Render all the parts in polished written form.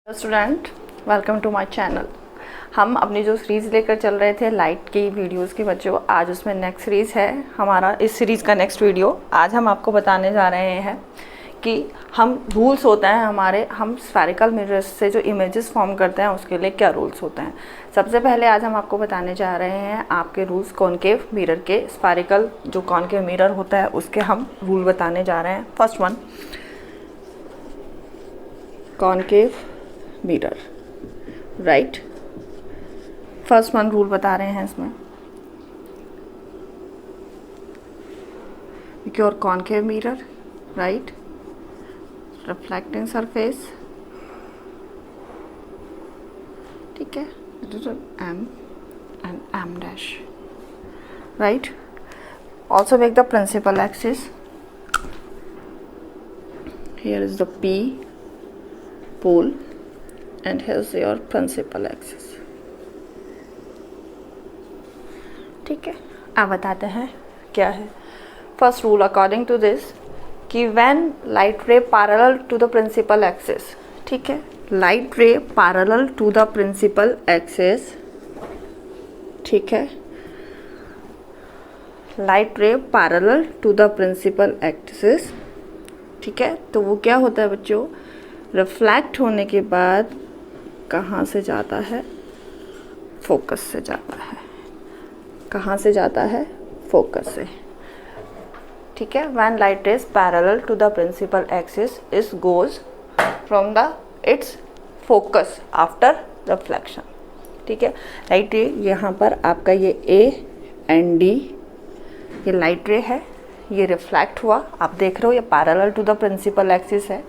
Student, welcome to my channel. हम अपनी जो सीरीज़ लेकर चल रहे थे लाइट की वीडियोस की बच्चों, आज उसमें नेक्स्ट सीरीज़ है हमारा। इस सीरीज़ का नेक्स्ट वीडियो आज हम आपको बताने जा रहे हैं कि हम रूल्स होते हैं हमारे, हम स्फेरिकल मिरर्स से जो इमेजेस फॉर्म करते हैं उसके लिए क्या रूल्स होते हैं। सबसे पहले आज हम आपको बताने जा रहे हैं आपके रूल्स कॉनकेव मिरर के। स्फेरिकल जो कॉनकेव मिरर होता है उसके हम रूल बताने जा रहे हैं। First one, concave mirror, right. First one rule बता रहे हैं इसमें, your concave mirror, right, reflecting surface, ठीक है, M and M dash, right. Also make the principal axis, here is the P pole and here's your principal axis, ठीक है। अब बताते हैं क्या है first rule according to this कि when light ray parallel to the principal axis, ठीक है, light ray parallel to the principal axis, ठीक है, light ray parallel to the principal axis, ठीक है। तो वो क्या होता है बच्चों, रिफ्लेक्ट होने के बाद कहाँ से जाता है, फोकस से जाता है। कहाँ से जाता है, फोकस से, ठीक है। When light rays parallel to the principal axis is goes from the its focus after reflection, ठीक है। लाइट रे यहाँ पर आपका ये ए एंड डी, ये लाइट रे है, ये रिफ्लेक्ट हुआ, आप देख रहे हो ये parallel to the principal axis है।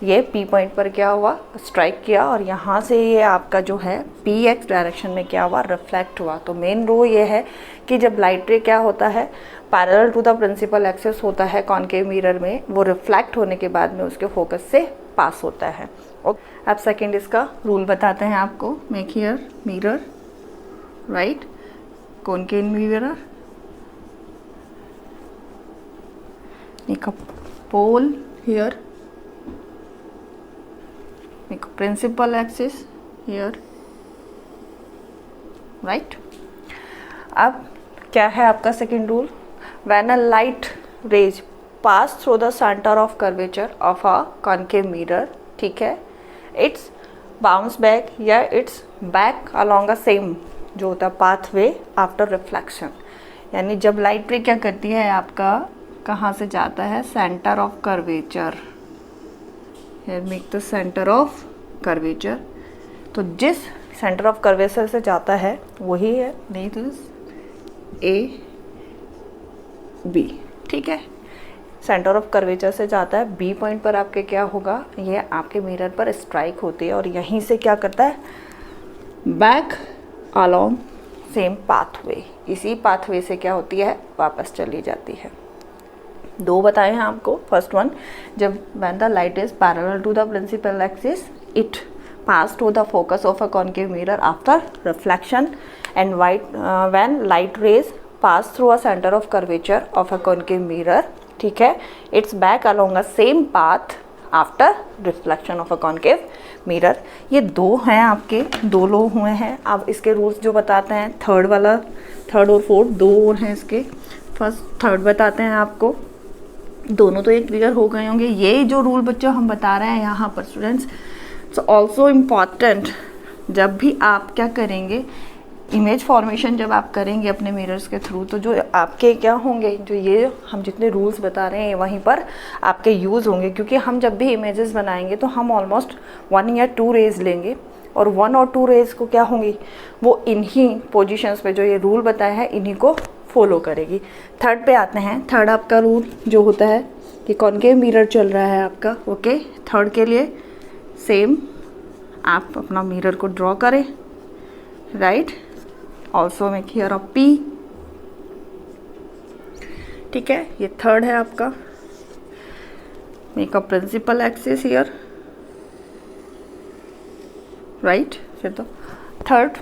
ये पी पॉइंट पर क्या हुआ, स्ट्राइक किया और यहाँ से ये आपका जो है पी एक्स डायरेक्शन में क्या हुआ, रिफ्लेक्ट हुआ। तो मेन रूल ये है कि जब लाइट रे क्या होता है, parallel to the principal axis होता है कॉनकेव मिरर में, वो रिफ्लेक्ट होने के बाद में उसके फोकस से पास होता है। ओके, अब सेकेंड इसका रूल बताते हैं आपको। Make here mirror, right, concave mirror, make a pole here, make a principal axis here, right। अब क्या है आपका second rule, when a light rays pass through the center of curvature of a concave mirror, ठीक है, it's bounce back या it's back along a same जो होता है pathway after reflection। यानी जब लाइट रे क्या करती है आपका, कहाँ से जाता है, centre of curvature, here make the centre of curvature. तो जिस सेंटर ऑफ कर्वेचर से जाता है वही है, नहीं तो ए बी, ठीक है। सेंटर ऑफ कर्वेचर से जाता है, बी पॉइंट पर आपके क्या होगा, ये आपके मिरर पर स्ट्राइक होती है और यहीं से क्या करता है, बैक अलोंग सेम पाथवे, इसी पाथवे से क्या होती है, वापस चली जाती है। दो बताए हैं आपको। फर्स्ट वन, जब when the light is parallel to the principal axis it pass to the focus of a concave mirror after reflection, and when light rays pass through a centre of curvature of a concave mirror, ठीक है, it's back along a same path after reflection of a concave mirror. ये दो हैं आपके, दो लो हुए हैं। अब इसके रूल्स जो बताते हैं, थर्ड वाला, थर्ड और फोर्थ दो और हैं इसके। फर्स्ट थर्ड बताते हैं आपको, दोनों तो एक क्लियर हो गए होंगे। ये जो रूल बच्चों हम बता रहे हैं यहाँ पर स्टूडेंट्स, इट्स ऑल्सो इम्पॉर्टेंट। जब भी आप क्या करेंगे, इमेज फॉर्मेशन जब आप करेंगे अपने मिरर्स के थ्रू, तो जो आपके क्या होंगे, जो ये हम जितने रूल्स बता रहे हैं वहीं पर आपके यूज़ होंगे। क्योंकि हम जब भी इमेजेस बनाएंगे तो हम ऑलमोस्ट 1 या 2 रेज लेंगे और 1 और 2 रेज को क्या होंगी, वो इन्हीं पोजिशंस पे जो ये रूल बताया है इन्हीं को फॉलो करेगी। थर्ड पे आते हैं। थर्ड आपका रूल जो होता है कि कॉनकेव मिरर चल रहा है आपका, ओके। थर्ड के लिए सेम, आप अपना मिरर को ड्रॉ करें, right. Also make here a P, ठीक है, ये थर्ड है आपका। Make a principal axis here, right. फिर तो थर्ड,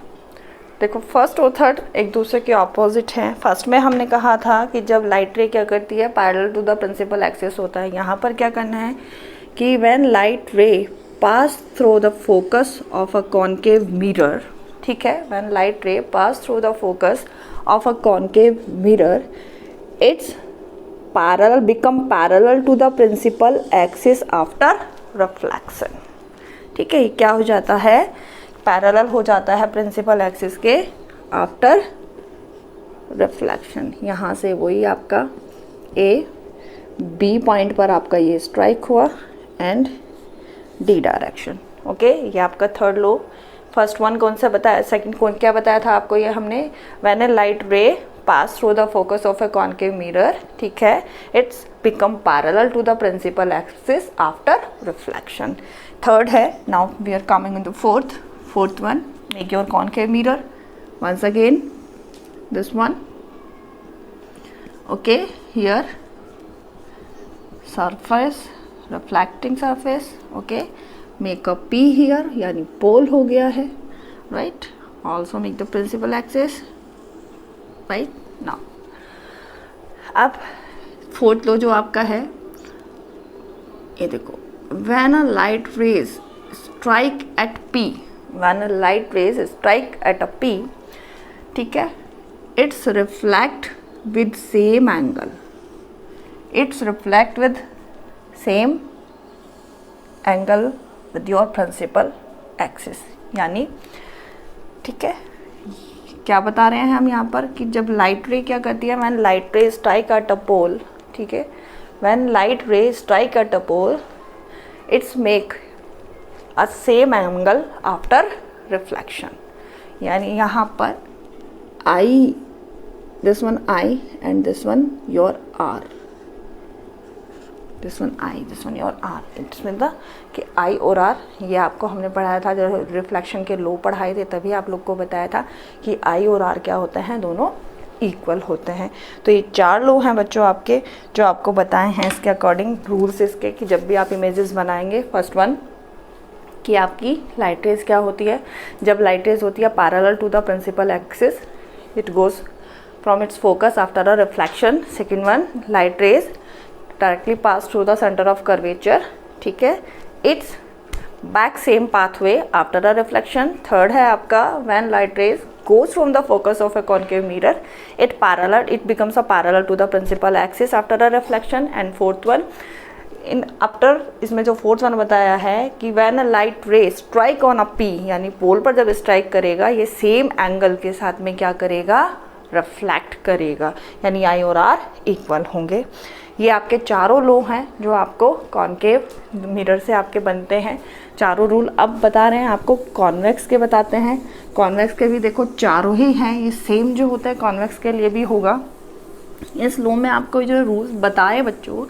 देखो फर्स्ट और थर्ड एक दूसरे के ऑपोजिट हैं। फर्स्ट में हमने कहा था कि जब लाइट रे क्या करती है, parallel to the principal axis होता है। यहाँ पर क्या करना है कि when light ray pass through the focus of a concave mirror, ठीक है, when light ray pass through the focus of a concave mirror, it's parallel become parallel to the principal axis after reflection, ठीक है। क्या हो जाता है, parallel हो जाता है प्रिंसिपल एक्सिस के आफ्टर रिफ्लेक्शन। यहाँ से वही आपका ए बी पॉइंट पर आपका ये स्ट्राइक हुआ एंड डी डायरेक्शन, ओके। ये आपका थर्ड लो। फर्स्ट वन कौन सा बताया, सेकंड कौन क्या बताया था आपको, ये हमने when a light ray pass through the focus of a concave mirror, ठीक है, it's become parallel to the principal axis after reflection. Third है, now we are coming in the fourth one, make your concave mirror once again, this one, okay, here surface, reflecting surface, okay, make a P here, यानी पोल हो गया है, right, also make the principal axis, right, now अब fourth लो जो आपका है, ये देखो, when a light rays strike at P, when a light rays strike at a P, ठीक है, it's reflect with same angle, it's reflect with same angle with your principal axis, यानी ठीक है, क्या बता रहे हैं हम यहाँ पर कि जब लाइट रे क्या करती है, when light ray strike at a pole, ठीक है, when light ray strike at a pole, it's make a same angle after reflection, यानी यहाँ पर I, this one I and this one your R, this one I, this one your R, इसमें था कि I और R, ये आपको हमने पढ़ाया था जब रिफ्लेक्शन के लो पढ़ाए थे, तभी आप लोग को बताया था कि I और R क्या होते हैं, दोनों इक्वल होते हैं। तो ये चार लो हैं बच्चों आपके, जो आपको बताए हैं इसके अकॉर्डिंग रूल्स इसके, कि जब भी आप इमेजेस बनाएंगे, फर्स्ट वन कि आपकी लाइट रेज क्या होती है, जब लाइट रेज होती है parallel to the principal axis, it goes from its focus after a reflection. Second one, light rays directly pass through the center of curvature, ठीक है, it's back same pathway after a reflection. Third है आपका when light rays goes from the focus of a concave mirror, it becomes a parallel to the principal axis after a reflection. And fourth one, after, इसमें जो fourth one बताया है कि when a light ray strike on a P, यानी पोल पर जब strike करेगा, ये सेम एंगल के साथ में क्या करेगा, रिफ्लेक्ट करेगा, यानी आई और आर इक्वल होंगे। ये आपके चारों लो हैं जो आपको कॉन्केव मिरर से आपके बनते हैं, चारों रूल। अब बता रहे हैं आपको कॉन्वेक्स के बताते हैं। कॉन्वेक्स के भी देखो चारों ही हैं, ये सेम जो होता है कॉन्वेक्स के लिए भी होगा। इस लो में आपको जो रूल्स बताए बच्चों,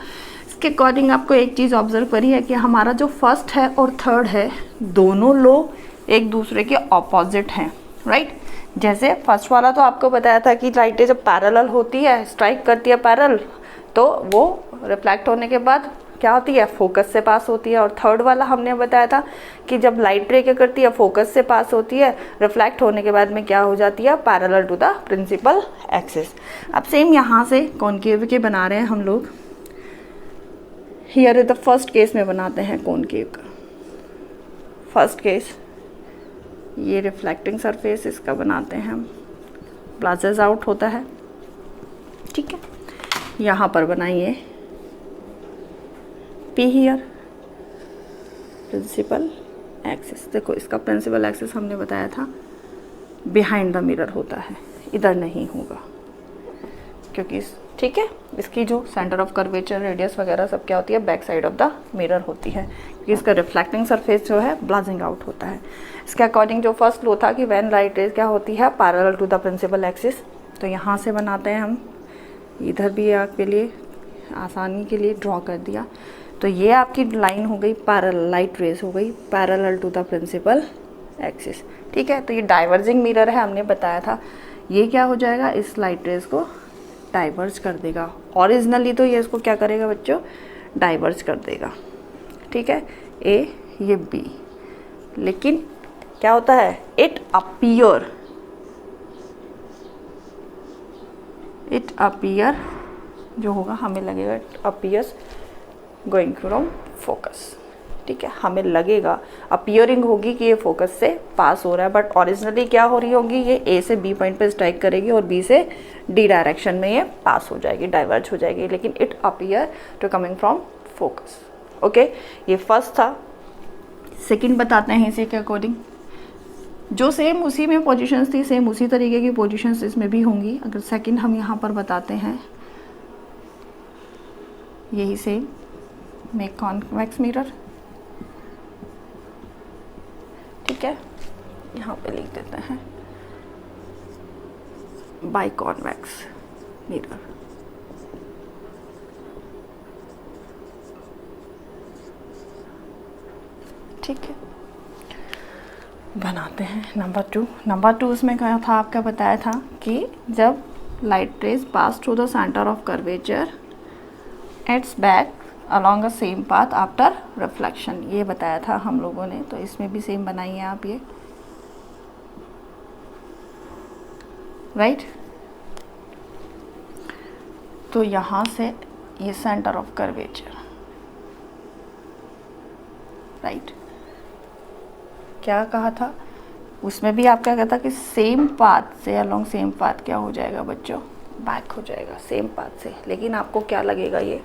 इसके अकॉर्डिंग आपको एक चीज़ ऑब्जर्व करी है कि हमारा जो फर्स्ट है और थर्ड है, दोनों लो एक दूसरे के ऑपोजिट हैं, राइट। जैसे फर्स्ट वाला तो आपको बताया था कि लाइटें जब पैरेलल होती है, स्ट्राइक करती है पैरेलल, तो वो रिफ्लेक्ट होने के बाद क्या होती है, फोकस से पास होती है। और थर्ड वाला हमने बताया था कि जब लाइट रे क्या करती है, फोकस से पास होती है, रिफ्लेक्ट होने के बाद में क्या हो जाती है, parallel to the principal axis. अब सेम यहाँ से कॉनकेव के बना रहे हैं हम लोग। हियर द फर्स्ट केस में बनाते हैं कॉनकेव का। फर्स्ट केस ये रिफ्लेक्टिंग सरफेस इसका बनाते हैं हम, ब्लाजेस आउट होता है, ठीक है। यहाँ पर बनाइए पी हियर प्रिंसिपल एक्सिस। देखो इसका प्रिंसिपल एक्सिस हमने बताया था बिहाइंड द मिरर होता है, इधर नहीं होगा क्योंकि ठीक है, इसकी जो सेंटर ऑफ कर्वेचर, रेडियस वगैरह सब क्या होती है, back side of the mirror होती है, क्योंकि इसका रिफ्लेक्टिंग सरफेस जो है ब्लाजिंग आउट होता है। इसके अकॉर्डिंग जो फर्स्ट लो था कि व्हेन लाइट रेज क्या होती है, parallel to the principal axis, तो यहाँ से बनाते हैं हम। इधर भी आपके लिए आसानी के लिए ड्रॉ कर दिया। तो ये आपकी लाइन हो गई पैरेलल, लाइट रेज हो गई parallel to the principal axis, ठीक है। तो ये डाइवर्जिंग मिरर है, हमने बताया था। ये क्या हो जाएगा, इस लाइट रेज को डाइवर्ज कर देगा। ओरिजिनली तो ये इसको क्या करेगा बच्चों, डाइवर्ज कर देगा, ठीक है, ए ये बी। लेकिन क्या होता है, इट अपीयर जो होगा हमें लगेगा it appears going from focus, ठीक है, हमें लगेगा अपीयरिंग होगी कि ये फोकस से पास हो रहा है, बट ओरिजिनली क्या हो रही होगी, ये ए से बी पॉइंट पे स्ट्राइक करेगी और बी से डी डायरेक्शन में ये पास हो जाएगी, डाइवर्ज हो जाएगी, लेकिन it appear to coming from focus. Okay, ये फर्स्ट था। सेकंड बताते हैं इसी के अकॉर्डिंग, जो सेम उसी में पोजीशंस थी, सेम उसी तरीके की पोजीशंस इसमें भी होंगी। अगर सेकंड हम यहाँ पर बताते हैं, यही सेम मेक कॉन्वेक्स मिरर, ठीक है, यहाँ पे लिख देते हैं बाई कॉन्वेक्स मिरर। ठीक है, बनाते हैं नंबर 2। नंबर 2 उसमें क्या था, आपका बताया था कि जब light rays pass through the centre of curvature it's back along a same path after reflection, ये बताया था हम लोगों ने। तो इसमें भी सेम बनाइए आप ये, राइट। तो यहाँ से ये सेंटर ऑफ कर्वेचर, राइट, क्या कहा था उसमें भी, आप क्या कहता कि सेम पाथ से अलोंग सेम पाथ क्या हो जाएगा बच्चों, बैक हो जाएगा सेम पाथ से। लेकिन आपको क्या लगेगा, ये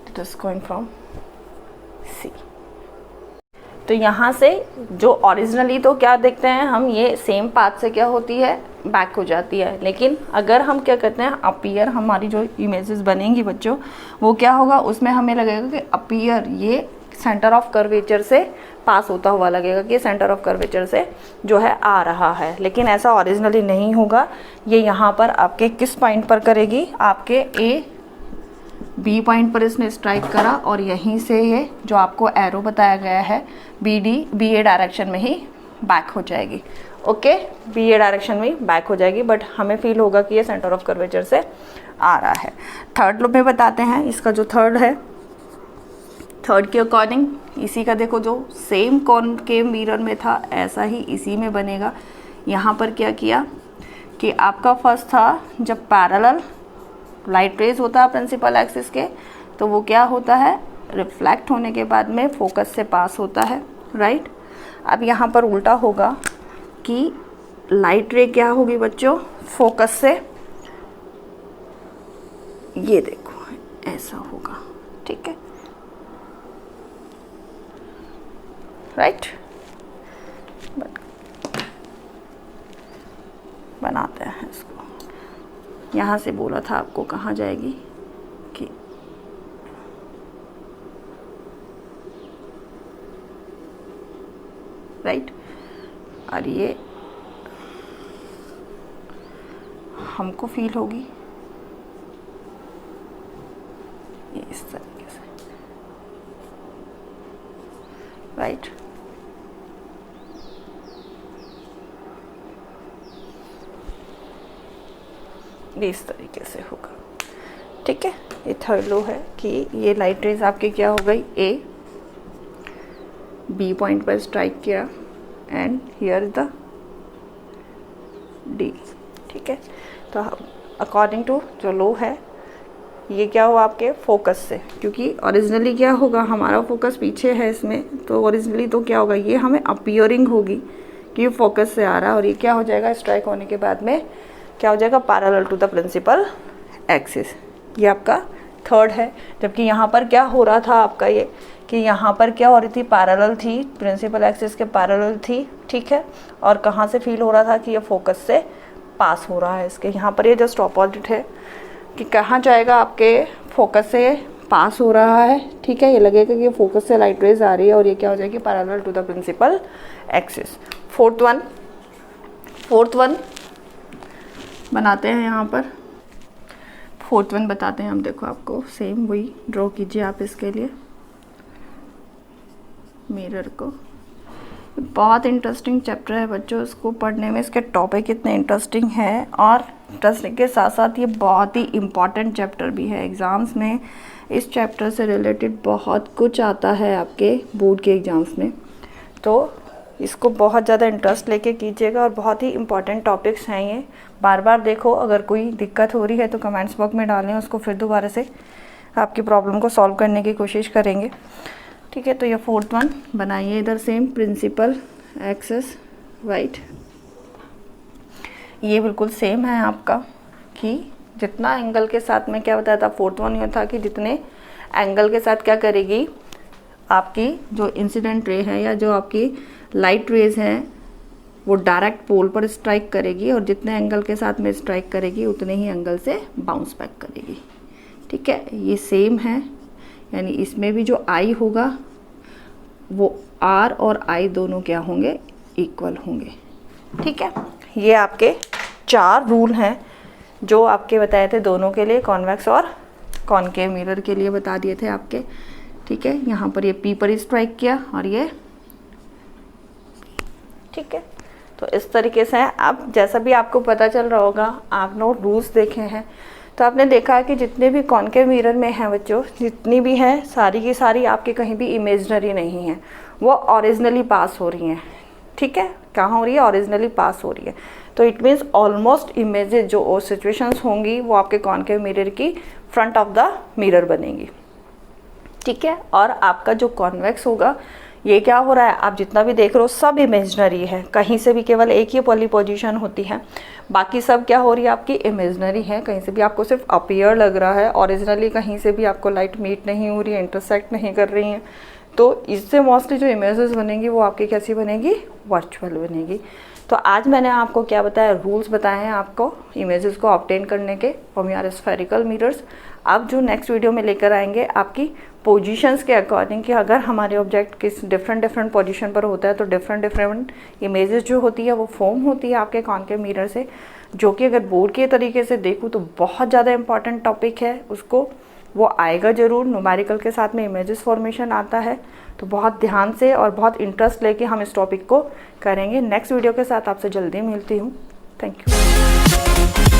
इट इज गोइंग फ्रॉम सी। तो यहाँ से जो ओरिजिनली तो क्या देखते हैं हम, ये सेम पाथ से क्या होती है, बैक हो जाती है। लेकिन अगर हम क्या कहते हैं, अपीयर, हमारी जो इमेजेस बनेंगी बच्चों, वो क्या होगा, उसमें हमें लगेगा कि अपीयर ये सेंटर ऑफ कर्वेचर से पास होता हुआ लगेगा, कि सेंटर ऑफ कर्वेचर से जो है आ रहा है। लेकिन ऐसा ओरिजिनली नहीं होगा। ये यहाँ पर आपके किस पॉइंट पर करेगी, आपके ए बी पॉइंट पर इसने स्ट्राइक करा और यहीं से ये जो आपको एरो बताया गया है बी ए डायरेक्शन में ही बैक हो जाएगी। ओके, बी ए डायरेक्शन में ही बैक हो जाएगी, बट हमें फील होगा कि ये सेंटर ऑफ कर्वेचर से आ रहा है। थर्ड लुक में बताते हैं, इसका जो थर्ड है, थर्ड के अकॉर्डिंग इसी का देखो, जो सेम कॉनकेव मिरर में था ऐसा ही इसी में बनेगा। यहाँ पर क्या किया कि आपका फर्स्ट था, जब पैरेलल लाइट रेज होता है प्रिंसिपल एक्सिस के, तो वो क्या होता है, रिफ्लेक्ट होने के बाद में फोकस से पास होता है, राइट। अब यहाँ पर उल्टा होगा कि लाइट रे क्या होगी बच्चों, फोकस से, ये देखो ऐसा होगा, ठीक है, राइट। बनाते हैं इसको। यहाँ से बोला था आपको कहाँ जाएगी कि राइट, और ये हमको फील होगी ये इस तरीके से, राइट। इस तरीके से होगा, ठीक है। ये थर्ड लो है कि ये लाइट रेज आपकी क्या हो गई, ए बी पॉइंट पर स्ट्राइक किया एंड हियर द डी, ठीक है। तो अकॉर्डिंग टू जो लो है, ये क्या हुआ आपके फोकस से, क्योंकि ओरिजिनली क्या होगा, हमारा फोकस पीछे है इसमें, तो ओरिजिनली तो क्या होगा, ये हमें अपीयरिंग होगी कि फोकस से आ रहा है, और ये क्या हो जाएगा, स्ट्राइक होने के बाद में क्या हो जाएगा, parallel to the principal axis. ये आपका थर्ड है। जबकि यहाँ पर क्या हो रहा था आपका, ये कि यहाँ पर क्या हो रही थी, पैरेलल थी, प्रिंसिपल एक्सिस के पैरेलल थी, ठीक है। और कहाँ से फील हो रहा था कि ये फोकस से पास हो रहा है इसके। यहाँ पर ये जस्ट ऑपोजिट है कि कहाँ जाएगा, आपके फोकस से पास हो रहा है, ठीक है। ये लगेगा कि ये फोकस से लाइट रेज आ रही है और ये क्या हो जाएगी, parallel to the principal axis. Fourth one बनाते हैं यहाँ पर। फोर्थ वन बताते हैं हम, देखो आपको सेम वही ड्रॉ कीजिए आप इसके लिए मिरर को। बहुत इंटरेस्टिंग चैप्टर है बच्चों, इसको पढ़ने में इसके टॉपिक इतने इंटरेस्टिंग है, और इंटरेस्टिंग के साथ साथ ये बहुत ही इम्पॉर्टेंट चैप्टर भी है। एग्ज़ाम्स में इस चैप्टर से रिलेटेड बहुत कुछ आता है आपके बोर्ड के एग्ज़ाम्स में, तो इसको बहुत ज़्यादा इंटरेस्ट लेके कीजिएगा और बहुत ही इंपॉर्टेंट टॉपिक्स हैं ये। बार बार देखो, अगर कोई दिक्कत हो रही है तो कमेंट्स बॉक्स में डालें, उसको फिर दोबारा से आपकी प्रॉब्लम को सॉल्व करने की कोशिश करेंगे। ठीक है, तो ये 4th वन बनाइए इधर सेम प्रिंसिपल एक्सेस राइट। ये बिल्कुल सेम है आपका कि जितना एंगल के साथ में क्या बताया था 4th वन ये था कि जितने एंगल के साथ क्या करेगी आपकी जो इंसिडेंट रे है या जो आपकी लाइट रेज हैं वो डायरेक्ट पोल पर स्ट्राइक करेगी और जितने एंगल के साथ में स्ट्राइक करेगी उतने ही एंगल से बाउंस बैक करेगी। ठीक है, ये सेम है, यानी इसमें भी जो आई होगा वो आर और आई दोनों क्या होंगे, इक्वल होंगे। ठीक है, ये आपके 4 रूल हैं जो आपके बताए थे दोनों के लिए, कॉन्वेक्स और कॉनकेव मिरर के लिए बता दिए थे आपके। ठीक है, यहाँ पर ये पी पर स्ट्राइक किया और ये ठीक है। तो इस तरीके से अब जैसा भी आपको पता चल रहा होगा, आपने रूल्स देखे हैं तो आपने देखा कि जितने भी कॉनकेव मिरर में हैं बच्चों, जितनी भी हैं सारी की सारी आपके कहीं भी इमेजनरी नहीं है, वो ओरिजिनली पास हो रही हैं। ठीक है, कहाँ हो रही है, ओरिजिनली पास हो रही है। तो इट मीन्स ऑलमोस्ट इमेजेस जो सिचुएशंस होंगी वो आपके कॉनकेव मिरर की फ्रंट ऑफ द मिरर बनेगी। ठीक है, और आपका जो कॉन्वेक्स होगा ये क्या हो रहा है, आप जितना भी देख रहे हो सब इमेजनरी है, कहीं से भी केवल एक ही पॉली पोजीशन होती है, बाकी सब क्या हो रही है आपकी इमेजनरी है। कहीं से भी आपको सिर्फ अपीयर लग रहा है, ओरिजिनली कहीं से भी आपको लाइट मीट नहीं हो रही है, इंटरसेक्ट नहीं कर रही हैं। तो इससे मोस्टली जो इमेजेस बनेंगी वो आपकी कैसी बनेगी, वर्चुअल बनेगी। तो आज मैंने आपको क्या बताया, रूल्स बताए हैं आपको इमेजेस को ऑब्टेन करने के फ्रॉम योर स्फेरिकल मिरर्स। अब जो नेक्स्ट वीडियो में लेकर आएंगे आपकी पोजीशंस के अकॉर्डिंग कि अगर हमारे ऑब्जेक्ट किस डिफरेंट पोजीशन पर होता है तो डिफरेंट इमेजेस जो होती है वो फॉर्म होती है आपके कॉनकेव मिरर से, जो कि अगर बोर्ड के तरीके से देखूँ तो बहुत ज़्यादा इंपॉर्टेंट टॉपिक है, उसको वो आएगा ज़रूर। न्यूमेरिकल के साथ में इमेजेस फॉर्मेशन आता है, तो बहुत ध्यान से और बहुत इंटरेस्ट लेके हम इस टॉपिक को करेंगे। नेक्स्ट वीडियो के साथ आपसे जल्दी मिलती हूँ। Thank you.